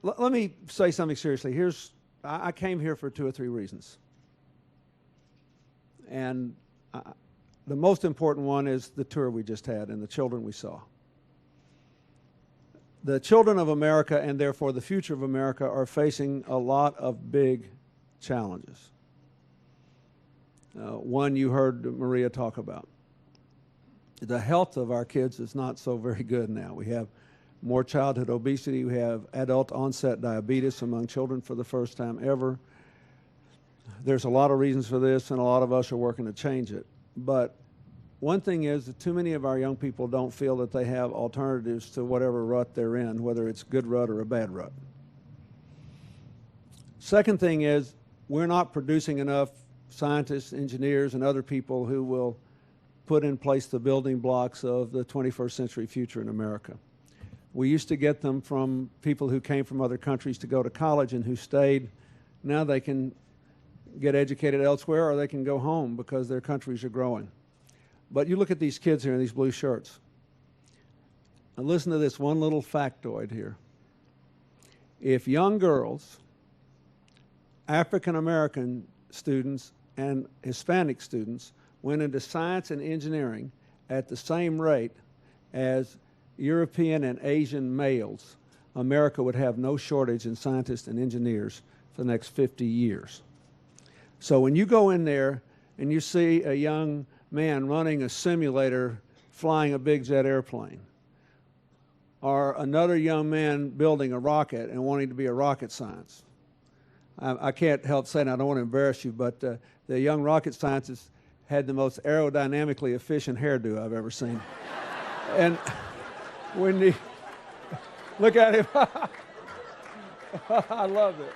Let me say something seriously. I came here for 2 or 3 reasons. And the most important one is the tour we just had and the children we saw. The children of America, and therefore the future of America, are facing a lot of big challenges. One you heard Maria talk about. The health of our kids is not so very good now. We have more childhood obesity. We have adult onset diabetes among children for the first time ever. There's a lot of reasons for this, and a lot of us are working to change it. But one thing is that too many of our young people don't feel that they have alternatives to whatever rut they're in, whether it's a good rut or a bad rut. Second thing is we're not producing enough scientists, engineers, and other people who will put in place the building blocks of the 21st century future in America. We used to get them from people who came from other countries to go to college and who stayed. Now they can get educated elsewhere, or they can go home because their countries are growing. But you look at these kids here in these blue shirts. And listen to this one little factoid here. If young girls, African American students, and Hispanic students went into science and engineering at the same rate as European and Asian males, America would have no shortage in scientists and engineers for the next 50 years. So when you go in there and you see a young man running a simulator flying a big jet airplane, or another young man building a rocket and wanting to be a rocket scientist, I can't help saying, I don't want to embarrass you, but the young rocket scientist had the most aerodynamically efficient hairdo I've ever seen. And when you look at him, I love it.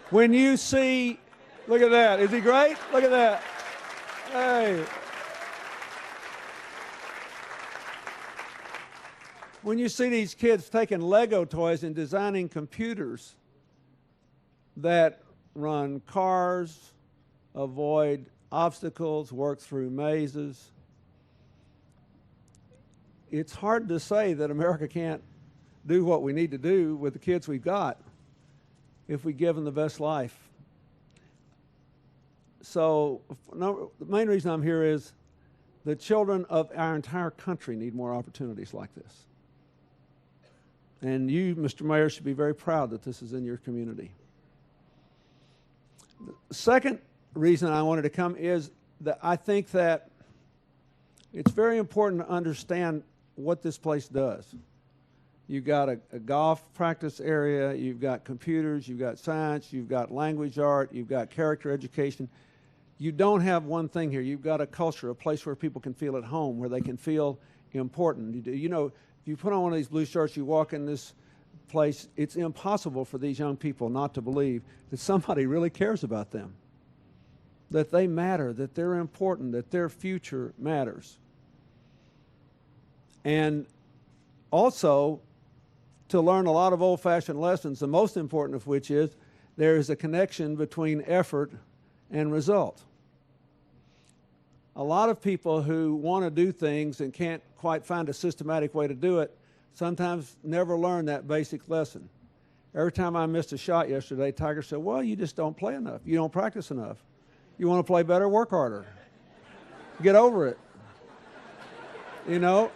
When you see, look at that. Is he great? Look at that. Hey. When you see these kids taking Lego toys and designing computers that run cars, avoid obstacles, work through mazes, it's hard to say that America can't do what we need to do with the kids we've got if we give them the best life. So the main reason I'm here is the children of our entire country need more opportunities like this. And you, Mr. Mayor, should be very proud that this is in your community. The second reason I wanted to come is that I think that it's very important to understand what this place does. You've got a golf practice area, you've got computers, you've got science, you've got language art, you've got character education. You don't have one thing here. You've got a culture, a place where people can feel at home, where they can feel important. You know, if you put on one of these blue shirts, you walk in this place, it's impossible for these young people not to believe that somebody really cares about them, that they matter, that they're important, that their future matters. And also to learn a lot of old-fashioned lessons, the most important of which is there is a connection between effort and result. A lot of people who want to do things and can't quite find a systematic way to do it sometimes never learn that basic lesson. Every time I missed a shot yesterday, Tiger said, well, you just don't play enough. You don't practice enough. You want to play better, work harder. Get over it. You know?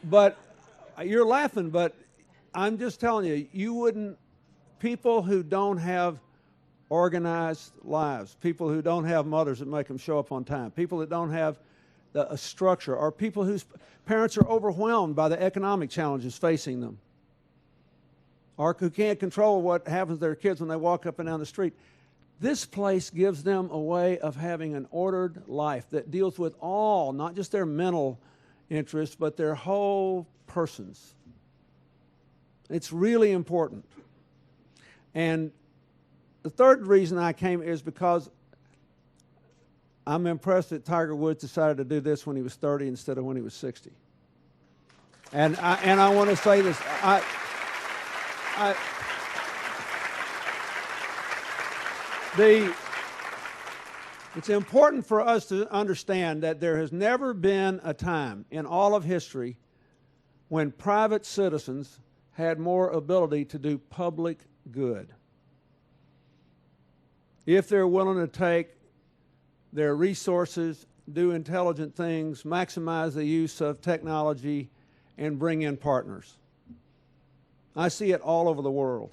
But you're laughing, but I'm just telling you, people who don't have organized lives, people who don't have mothers that make them show up on time, people that don't have a structure, or people whose parents are overwhelmed by the economic challenges facing them, or who can't control what happens to their kids when they walk up and down the street. This place gives them a way of having an ordered life that deals with all, not just their mental interests, but their whole persons. It's really important. And the third reason I came is because I'm impressed that Tiger Woods decided to do this when he was 30 instead of when he was 60. And I want to say this. It's important for us to understand that there has never been a time in all of history when private citizens had more ability to do public good. If they're willing to take their resources, do intelligent things, maximize the use of technology, and bring in partners. I see it all over the world.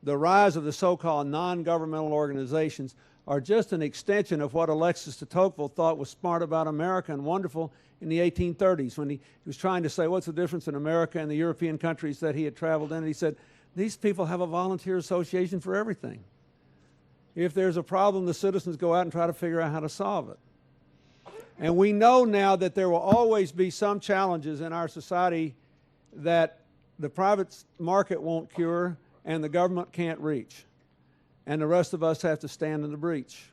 The rise of the so-called non-governmental organizations are just an extension of what Alexis de Tocqueville thought was smart about America and wonderful in the 1830s when he was trying to say what's the difference in America and the European countries that he had traveled in. And he said, these people have a volunteer association for everything. If there's a problem, the citizens go out and try to figure out how to solve it. And we know now that there will always be some challenges in our society that the private market won't cure and the government can't reach. And the rest of us have to stand in the breach.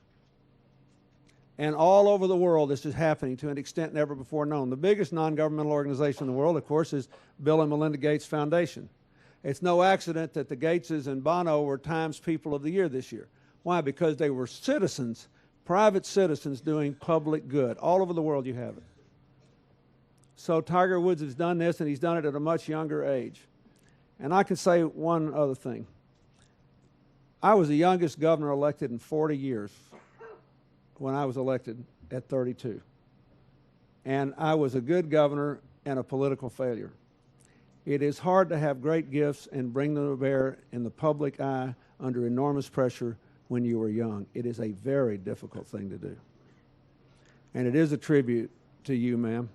And all over the world, this is happening to an extent never before known. The biggest non-governmental organization in the world, of course, is Bill and Melinda Gates Foundation. It's no accident that the Gateses and Bono were Times People of the Year this year. Why? Because they were citizens, private citizens doing public good. All over the world you have it. So Tiger Woods has done this, and he's done it at a much younger age. And I can say one other thing. I was the youngest governor elected in 40 years when I was elected at 32. And I was a good governor and a political failure. It is hard to have great gifts and bring them to bear in the public eye under enormous pressure when you are young. It is a very difficult thing to do. And it is a tribute to you, ma'am,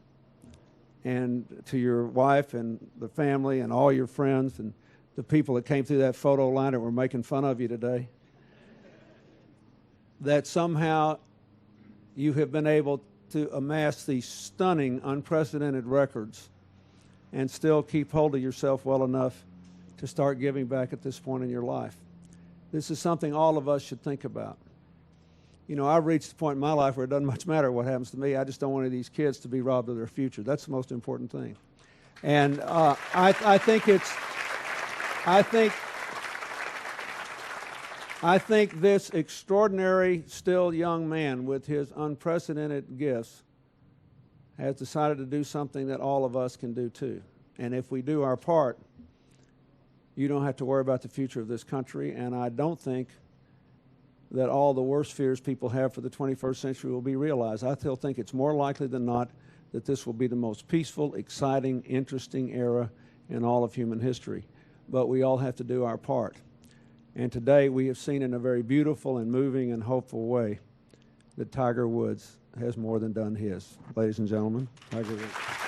and to your wife and the family and all your friends and the people that came through that photo line that were making fun of you today, that somehow you have been able to amass these stunning, unprecedented records and still keep hold of yourself well enough to start giving back at this point in your life. This is something all of us should think about. You know, I've reached the point in my life where it doesn't much matter what happens to me. I just don't want any of these kids to be robbed of their future. That's the most important thing. And I think this extraordinary, still young man with his unprecedented gifts has decided to do something that all of us can do too. And if we do our part, you don't have to worry about the future of this country. And I don't think that all the worst fears people have for the 21st century will be realized. I still think it's more likely than not that this will be the most peaceful, exciting, interesting era in all of human history. But we all have to do our part. And today we have seen in a very beautiful and moving and hopeful way that Tiger Woods has more than done his. Ladies and gentlemen, Tiger Woods.